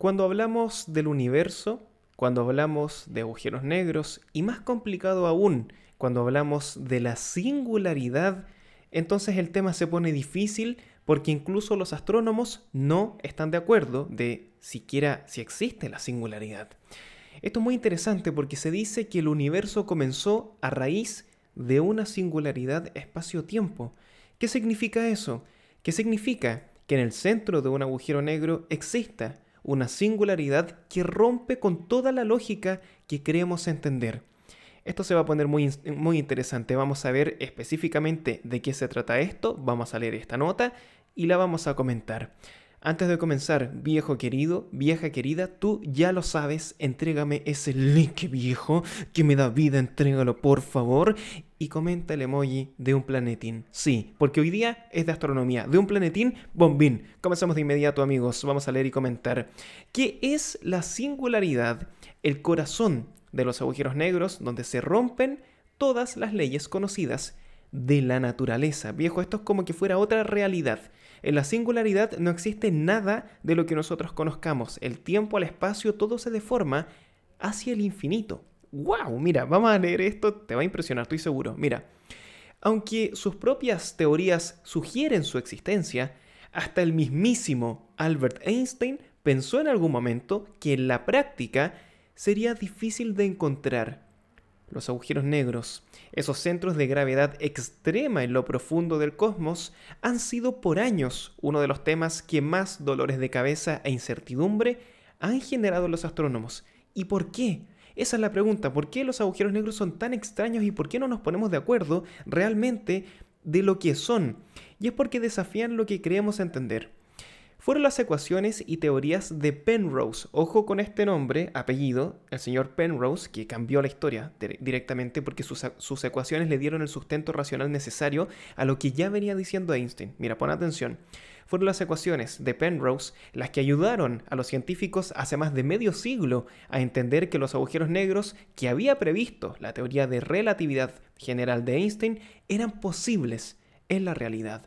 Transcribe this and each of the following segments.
Cuando hablamos del universo, cuando hablamos de agujeros negros y más complicado aún, cuando hablamos de la singularidad, entonces el tema se pone difícil porque incluso los astrónomos no están de acuerdo de siquiera si existe la singularidad. Esto es muy interesante porque se dice que el universo comenzó a raíz de una singularidad espacio-tiempo. ¿Qué significa eso? ¿Qué significa que en el centro de un agujero negro exista una singularidad que rompe con toda la lógica que creemos entender? Esto se va a poner muy interesante. Vamos a ver específicamente de qué se trata esto. Vamos a leer esta nota y la vamos a comentar. Antes de comenzar, viejo querido, vieja querida, tú ya lo sabes, entrégame ese like, viejo, que me da vida, entrégalo por favor. Y comenta el emoji de un planetín. Sí, porque hoy día es de astronomía. De un planetín, bombín. Comenzamos de inmediato, amigos. Vamos a leer y comentar. ¿Qué es la singularidad? El corazón de los agujeros negros, donde se rompen todas las leyes conocidas de la naturaleza. Viejo, esto es como que fuera otra realidad. En la singularidad no existe nada de lo que nosotros conozcamos. El tiempo, el espacio, todo se deforma hacia el infinito. ¡Wow! Mira, vamos a leer esto, te va a impresionar, estoy seguro. Mira, aunque sus propias teorías sugieren su existencia, hasta el mismísimo Albert Einstein pensó en algún momento que en la práctica sería difícil de encontrar. Los agujeros negros, esos centros de gravedad extrema en lo profundo del cosmos, han sido por años uno de los temas que más dolores de cabeza e incertidumbre han generado los astrónomos. ¿Y por qué? Esa es la pregunta. ¿Por qué los agujeros negros son tan extraños y por qué no nos ponemos de acuerdo realmente de lo que son? Y es porque desafían lo que creemos entender. Fueron las ecuaciones y teorías de Penrose. Ojo con este nombre, apellido, el señor Penrose, que cambió la historia directamente porque sus ecuaciones le dieron el sustento racional necesario a lo que ya venía diciendo Einstein. Mira, pon atención. Fueron las ecuaciones de Penrose las que ayudaron a los científicos hace más de medio siglo a entender que los agujeros negros que había previsto la teoría de relatividad general de Einstein eran posibles en la realidad.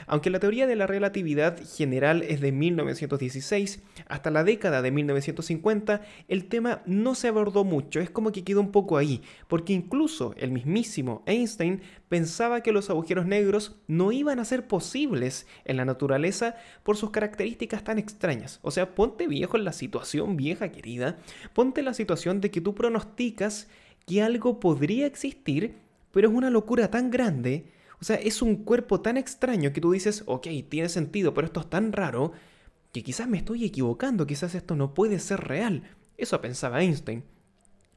Aunque la teoría de la relatividad general es de 1916, hasta la década de 1950 el tema no se abordó mucho, es como que quedó un poco ahí, porque incluso el mismísimo Einstein pensaba que los agujeros negros no iban a ser posibles en la naturaleza por sus características tan extrañas. O sea, ponte viejo en la situación, vieja querida, ponte en la situación de que tú pronosticas que algo podría existir, pero es una locura tan grande. O sea, es un cuerpo tan extraño que tú dices, ok, tiene sentido, pero esto es tan raro que quizás me estoy equivocando, quizás esto no puede ser real. Eso pensaba Einstein.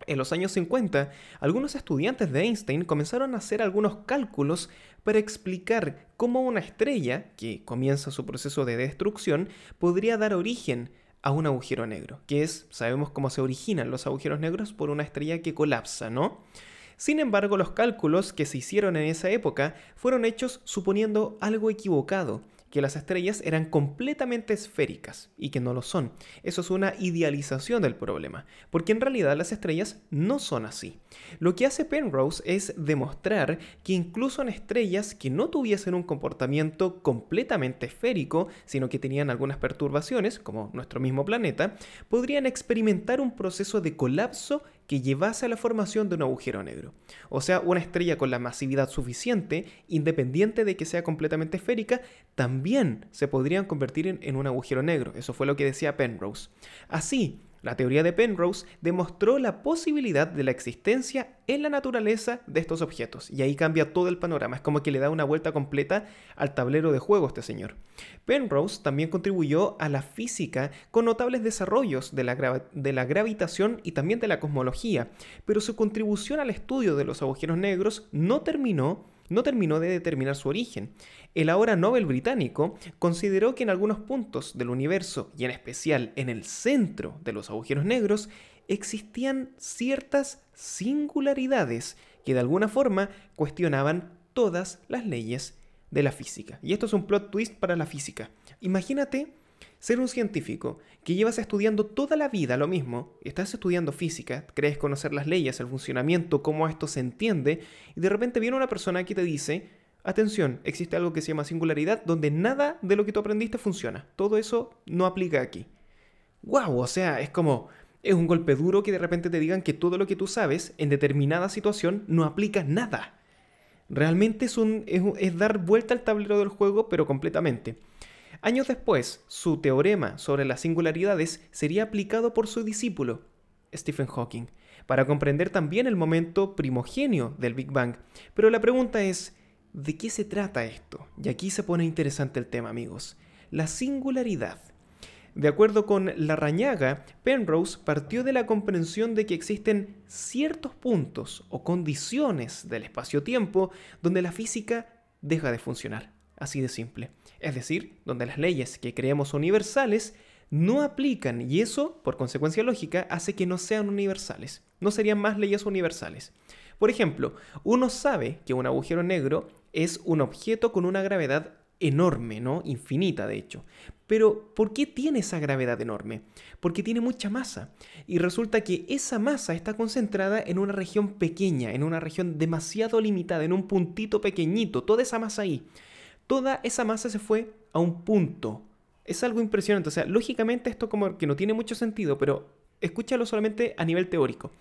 En los años 50, algunos estudiantes de Einstein comenzaron a hacer algunos cálculos para explicar cómo una estrella, que comienza su proceso de destrucción, podría dar origen a un agujero negro, que es, sabemos cómo se originan los agujeros negros por una estrella que colapsa, ¿no? Sin embargo, los cálculos que se hicieron en esa época fueron hechos suponiendo algo equivocado, que las estrellas eran completamente esféricas y que no lo son. Eso es una idealización del problema, porque en realidad las estrellas no son así. Lo que hace Penrose es demostrar que incluso en estrellas que no tuviesen un comportamiento completamente esférico, sino que tenían algunas perturbaciones, como nuestro mismo planeta, podrían experimentar un proceso de colapso que llevase a la formación de un agujero negro. O sea, una estrella con la masividad suficiente, independiente de que sea completamente esférica, también se podrían convertir en un agujero negro. Eso fue lo que decía Penrose. Así, la teoría de Penrose demostró la posibilidad de la existencia en la naturaleza de estos objetos. Y ahí cambia todo el panorama. Es como que le da una vuelta completa al tablero de juego este señor. Penrose también contribuyó a la física con notables desarrollos de la gravitación y también de la cosmología. Pero su contribución al estudio de los agujeros negros no terminó de determinar su origen. El ahora Nobel británico consideró que en algunos puntos del universo, y en especial en el centro de los agujeros negros, existían ciertas singularidades que de alguna forma cuestionaban todas las leyes de la física. Y esto es un plot twist para la física. Imagínate ser un científico que llevas estudiando toda la vida lo mismo, estás estudiando física, crees conocer las leyes, el funcionamiento, cómo esto se entiende, y de repente viene una persona que te dice, atención, existe algo que se llama singularidad, donde nada de lo que tú aprendiste funciona. Todo eso no aplica aquí. ¡Wow! O sea, es como... Es un golpe duro que de repente te digan que todo lo que tú sabes en determinada situación no aplica nada. Realmente es dar vuelta al tablero del juego, pero completamente. Años después, su teorema sobre las singularidades sería aplicado por su discípulo, Stephen Hawking, para comprender también el momento primogenio del Big Bang. Pero la pregunta es, ¿de qué se trata esto? Y aquí se pone interesante el tema, amigos. La singularidad. De acuerdo con Larrañaga, Penrose partió de la comprensión de que existen ciertos puntos o condiciones del espacio-tiempo donde la física deja de funcionar. Así de simple. Es decir, donde las leyes que creemos universales no aplican y eso, por consecuencia lógica, hace que no sean universales. No serían más leyes universales. Por ejemplo, uno sabe que un agujero negro es un objeto con una gravedad enorme, ¿no? Infinita, de hecho. Pero, ¿por qué tiene esa gravedad enorme? Porque tiene mucha masa. Y resulta que esa masa está concentrada en una región pequeña, en una región demasiado limitada, en un puntito pequeñito. Toda esa masa ahí. Toda esa masa se fue a un punto. Es algo impresionante. O sea, lógicamente esto como que no tiene mucho sentido, pero escúchalo solamente a nivel teórico.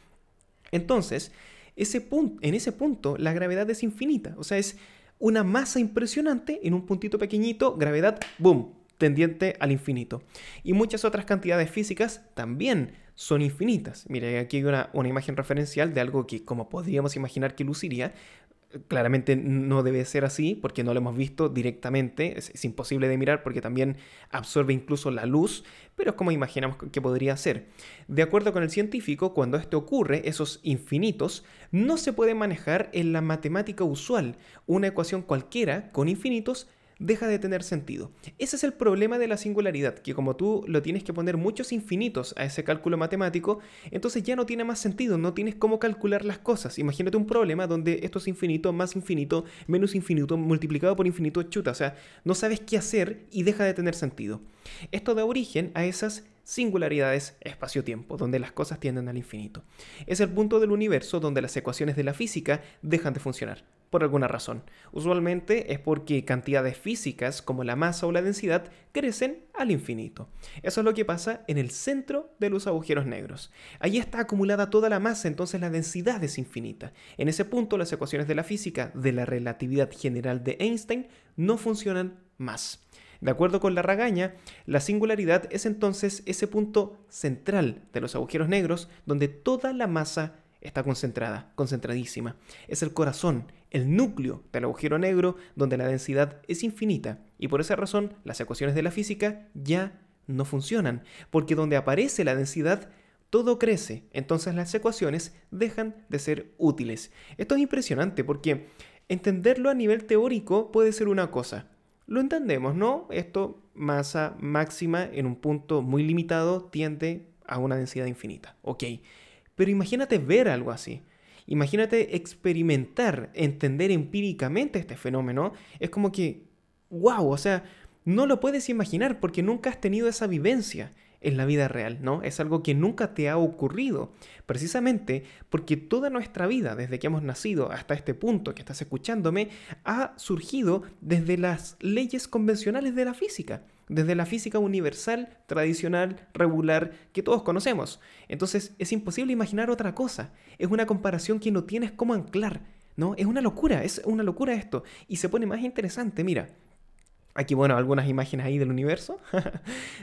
Entonces, en ese punto la gravedad es infinita. O sea, es una masa impresionante en un puntito pequeñito, gravedad, ¡boom!, tendiente al infinito. Y muchas otras cantidades físicas también son infinitas. Mira, aquí hay una imagen referencial de algo que como podríamos imaginar que luciría. Claramente no debe ser así porque no lo hemos visto directamente, es imposible de mirar porque también absorbe incluso la luz, pero es como imaginamos que podría ser. De acuerdo con el científico, cuando esto ocurre, esos infinitos no se pueden manejar en la matemática usual. Una ecuación cualquiera con infinitos deja de tener sentido. Ese es el problema de la singularidad, que como tú lo tienes que poner muchos infinitos a ese cálculo matemático, entonces ya no tiene más sentido, no tienes cómo calcular las cosas. Imagínate un problema donde esto es infinito, más infinito, menos infinito, multiplicado por infinito, chuta, o sea, no sabes qué hacer y deja de tener sentido. Esto da origen a esas singularidades espacio-tiempo, donde las cosas tienden al infinito. Es el punto del universo donde las ecuaciones de la física dejan de funcionar, por alguna razón. Usualmente es porque cantidades físicas como la masa o la densidad crecen al infinito. Eso es lo que pasa en el centro de los agujeros negros. Allí está acumulada toda la masa, entonces la densidad es infinita. En ese punto las ecuaciones de la física de la relatividad general de Einstein no funcionan más. De acuerdo con Larrañaga, la singularidad es entonces ese punto central de los agujeros negros donde toda la masa está concentrada, concentradísima. Es el corazón, el núcleo del agujero negro donde la densidad es infinita y por esa razón las ecuaciones de la física ya no funcionan, porque donde aparece la densidad todo crece, entonces las ecuaciones dejan de ser útiles. Esto es impresionante porque entenderlo a nivel teórico puede ser una cosa. Lo entendemos, ¿no? Esto, masa máxima en un punto muy limitado, tiende a una densidad infinita. Ok, pero imagínate ver algo así. Imagínate experimentar, entender empíricamente este fenómeno. Es como que, wow, o sea, no lo puedes imaginar porque nunca has tenido esa vivencia en la vida real, ¿no? Es algo que nunca te ha ocurrido, precisamente porque toda nuestra vida, desde que hemos nacido hasta este punto que estás escuchándome, ha surgido desde las leyes convencionales de la física, desde la física universal, tradicional, regular, que todos conocemos. Entonces es imposible imaginar otra cosa, es una comparación que no tienes cómo anclar, ¿no? Es una locura esto, y se pone más interesante, mira. Aquí, bueno, algunas imágenes ahí del universo.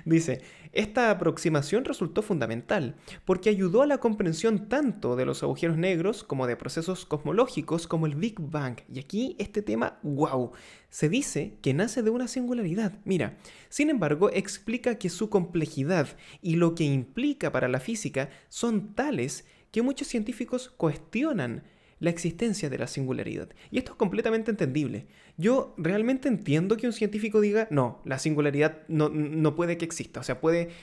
Dice, esta aproximación resultó fundamental porque ayudó a la comprensión tanto de los agujeros negros como de procesos cosmológicos como el Big Bang. Y aquí este tema, wow, se dice que nace de una singularidad. Mira, sin embargo, explica que su complejidad y lo que implica para la física son tales que muchos científicos cuestionan la existencia de la singularidad. Y esto es completamente entendible. Yo realmente entiendo que un científico diga, no, la singularidad no puede que exista, o sea,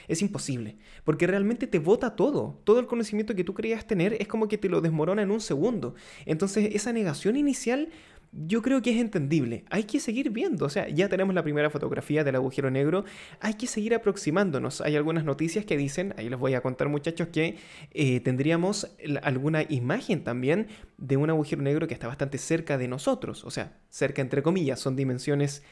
es imposible, porque realmente te bota todo el conocimiento que tú creías tener es como que te lo desmorona en un segundo. Entonces, esa negación inicial yo creo que es entendible. Hay que seguir viendo, o sea, ya tenemos la primera fotografía del agujero negro, hay que seguir aproximándonos. Hay algunas noticias que dicen, ahí les voy a contar muchachos, que tendríamos alguna imagen también de un agujero negro que está bastante cerca de nosotros, o sea, cerca entre comillas, son dimensiones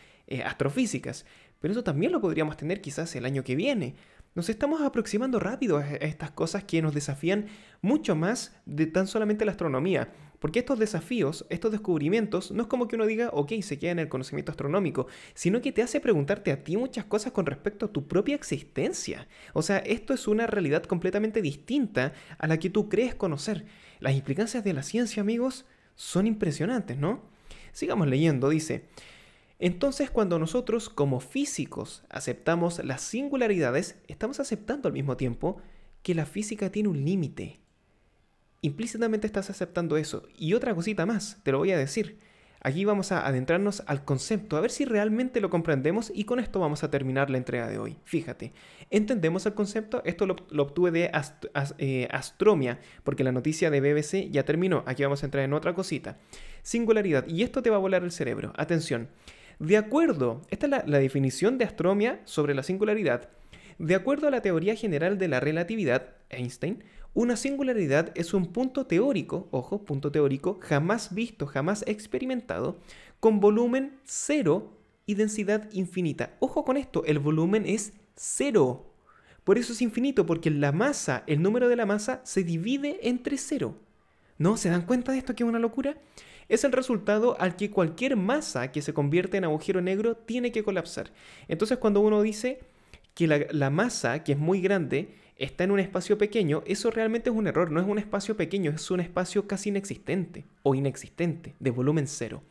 astrofísicas, pero eso también lo podríamos tener quizás el año que viene. Nos estamos aproximando rápido a estas cosas que nos desafían mucho más de tan solamente la astronomía. Porque estos desafíos, estos descubrimientos, no es como que uno diga, ok, se queda en el conocimiento astronómico, sino que te hace preguntarte a ti muchas cosas con respecto a tu propia existencia. O sea, esto es una realidad completamente distinta a la que tú crees conocer. Las implicancias de la ciencia, amigos, son impresionantes, ¿no? Sigamos leyendo, dice: entonces, cuando nosotros como físicos aceptamos las singularidades, estamos aceptando al mismo tiempo que la física tiene un límite. Implícitamente estás aceptando eso. Y otra cosita más, te lo voy a decir. Aquí vamos a adentrarnos al concepto, a ver si realmente lo comprendemos, y con esto vamos a terminar la entrega de hoy. Fíjate, ¿entendemos el concepto? Esto lo obtuve de Astromia, porque la noticia de BBC ya terminó. Aquí vamos a entrar en otra cosita. Singularidad, y esto te va a volar el cerebro. Atención, de acuerdo, esta es la definición de Astromia sobre la singularidad. De acuerdo a la teoría general de la relatividad, Einstein, una singularidad es un punto teórico, ojo, punto teórico, jamás visto, jamás experimentado, con volumen cero y densidad infinita. Ojo con esto, el volumen es cero. Por eso es infinito, porque la masa, el número de la masa, se divide entre cero. ¿No? ¿Se dan cuenta de esto que es una locura? Es el resultado al que cualquier masa que se convierte en agujero negro tiene que colapsar. Entonces, cuando uno dice que la masa, que es muy grande, está en un espacio pequeño, eso realmente es un error. No es un espacio pequeño, es un espacio casi inexistente o inexistente, de volumen cero.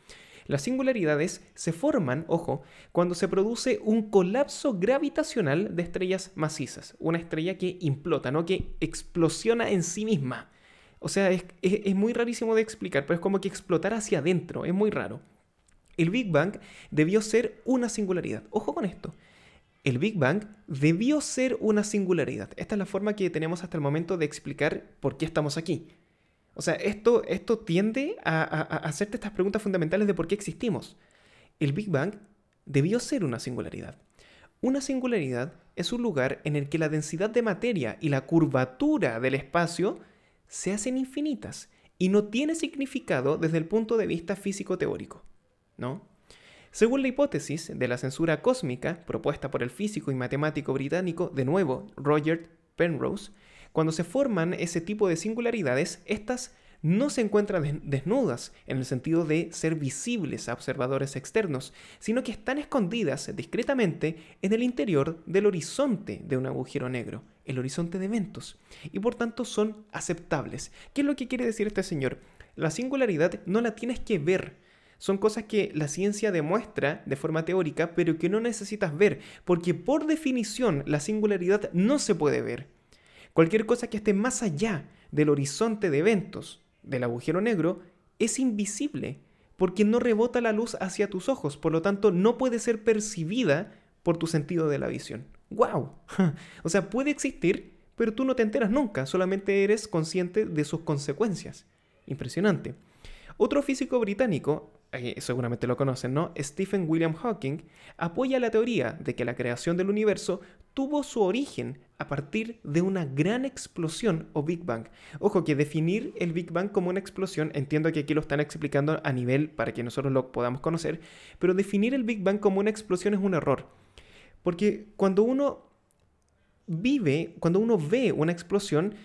Las singularidades se forman, ojo, cuando se produce un colapso gravitacional de estrellas macizas. Una estrella que implota, no que explosiona en sí misma. O sea, es muy rarísimo de explicar, pero es como que explotar hacia adentro, es muy raro. El Big Bang debió ser una singularidad. Ojo con esto. El Big Bang debió ser una singularidad. Esta es la forma que tenemos hasta el momento de explicar por qué estamos aquí. O sea, esto tiende a hacerte estas preguntas fundamentales de por qué existimos. El Big Bang debió ser una singularidad. Una singularidad es un lugar en el que la densidad de materia y la curvatura del espacio se hacen infinitas y no tiene significado desde el punto de vista físico-teórico, ¿no? Según la hipótesis de la censura cósmica propuesta por el físico y matemático británico, de nuevo, Roger Penrose, cuando se forman ese tipo de singularidades, estas no se encuentran desnudas en el sentido de ser visibles a observadores externos, sino que están escondidas discretamente en el interior del horizonte de un agujero negro, el horizonte de eventos, y por tanto son aceptables. ¿Qué es lo que quiere decir este señor? La singularidad no la tienes que ver. Son cosas que la ciencia demuestra de forma teórica, pero que no necesitas ver, porque por definición la singularidad no se puede ver. Cualquier cosa que esté más allá del horizonte de eventos del agujero negro es invisible, porque no rebota la luz hacia tus ojos, por lo tanto no puede ser percibida por tu sentido de la visión. ¡Wow! O sea, puede existir, pero tú no te enteras nunca, solamente eres consciente de sus consecuencias. Impresionante. Otro físico británico, seguramente lo conocen, ¿no? Stephen William Hawking, apoya la teoría de que la creación del universo tuvo su origen a partir de una gran explosión o Big Bang. Ojo, que definir el Big Bang como una explosión, entiendo que aquí lo están explicando a nivel para que nosotros lo podamos conocer, pero definir el Big Bang como una explosión es un error. Porque cuando uno ve una explosión,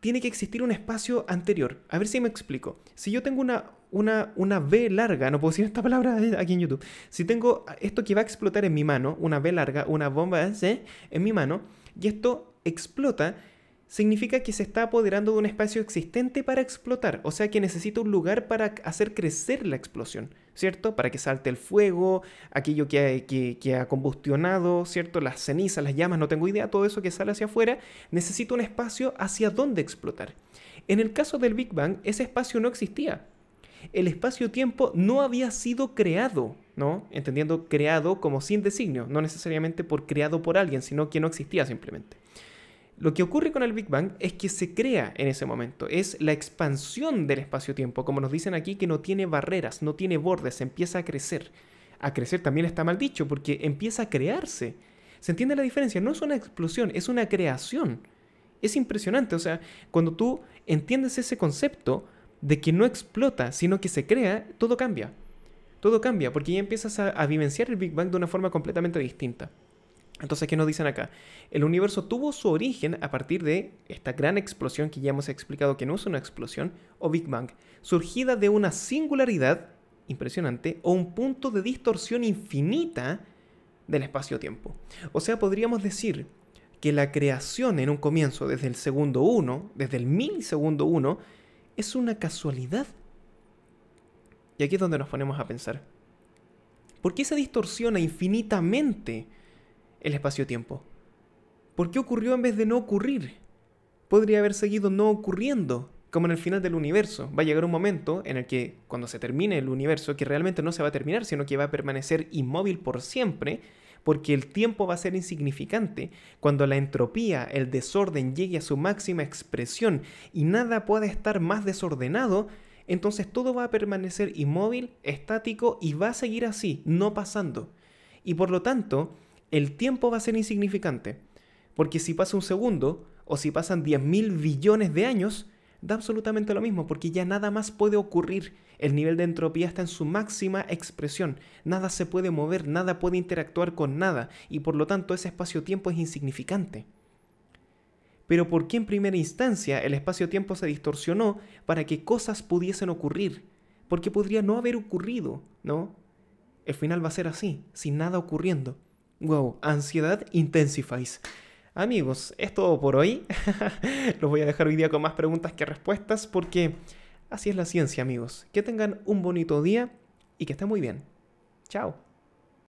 tiene que existir un espacio anterior. A ver si me explico. Si yo tengo una V larga, no puedo decir esta palabra aquí en YouTube. Si tengo esto que va a explotar en mi mano, una V larga, una bomba en mi mano, y esto explota, significa que se está apoderando de un espacio existente para explotar. O sea que necesita un lugar para hacer crecer la explosión, ¿cierto? Para que salte el fuego, aquello que ha combustionado, ¿cierto? Las cenizas, las llamas, no tengo idea, todo eso que sale hacia afuera, necesita un espacio hacia donde explotar. En el caso del Big Bang, ese espacio no existía. El espacio-tiempo no había sido creado, ¿no? Entendiendo creado como sin designio, no necesariamente por creado por alguien, sino que no existía simplemente. Lo que ocurre con el Big Bang es que se crea en ese momento, es la expansión del espacio-tiempo, como nos dicen aquí, que no tiene barreras, no tiene bordes, empieza a crecer. A crecer también está mal dicho, porque empieza a crearse. ¿Se entiende la diferencia? No es una explosión, es una creación. Es impresionante, o sea, cuando tú entiendes ese concepto de que no explota, sino que se crea, todo cambia. Todo cambia, porque ya empiezas a vivenciar el Big Bang de una forma completamente distinta. Entonces, ¿qué nos dicen acá? El universo tuvo su origen a partir de esta gran explosión que ya hemos explicado que no es una explosión, o Big Bang, surgida de una singularidad impresionante o un punto de distorsión infinita del espacio-tiempo. O sea, podríamos decir que la creación en un comienzo, desde el segundo 1, desde el milisegundo 1, es una casualidad. Y aquí es donde nos ponemos a pensar. ¿Por qué se distorsiona infinitamente el espacio-tiempo? ¿Por qué ocurrió en vez de no ocurrir? Podría haber seguido no ocurriendo, como en el final del universo. Va a llegar un momento en el que, cuando se termine el universo, que realmente no se va a terminar, sino que va a permanecer inmóvil por siempre, porque el tiempo va a ser insignificante. Cuando la entropía, el desorden llegue a su máxima expresión y nada pueda estar más desordenado, entonces todo va a permanecer inmóvil, estático y va a seguir así, no pasando. Y por lo tanto, el tiempo va a ser insignificante, porque si pasa un segundo o si pasan 10.000 billones de años, da absolutamente lo mismo, porque ya nada más puede ocurrir. El nivel de entropía está en su máxima expresión. Nada se puede mover, nada puede interactuar con nada, y por lo tanto ese espacio-tiempo es insignificante. Pero ¿por qué en primera instancia el espacio-tiempo se distorsionó para que cosas pudiesen ocurrir? Porque podría no haber ocurrido, ¿no? El final va a ser así, sin nada ocurriendo. Wow, ansiedad intensifies. Amigos, es todo por hoy. Los voy a dejar hoy día con más preguntas que respuestas porque así es la ciencia, amigos. Que tengan un bonito día y que estén muy bien. Chao.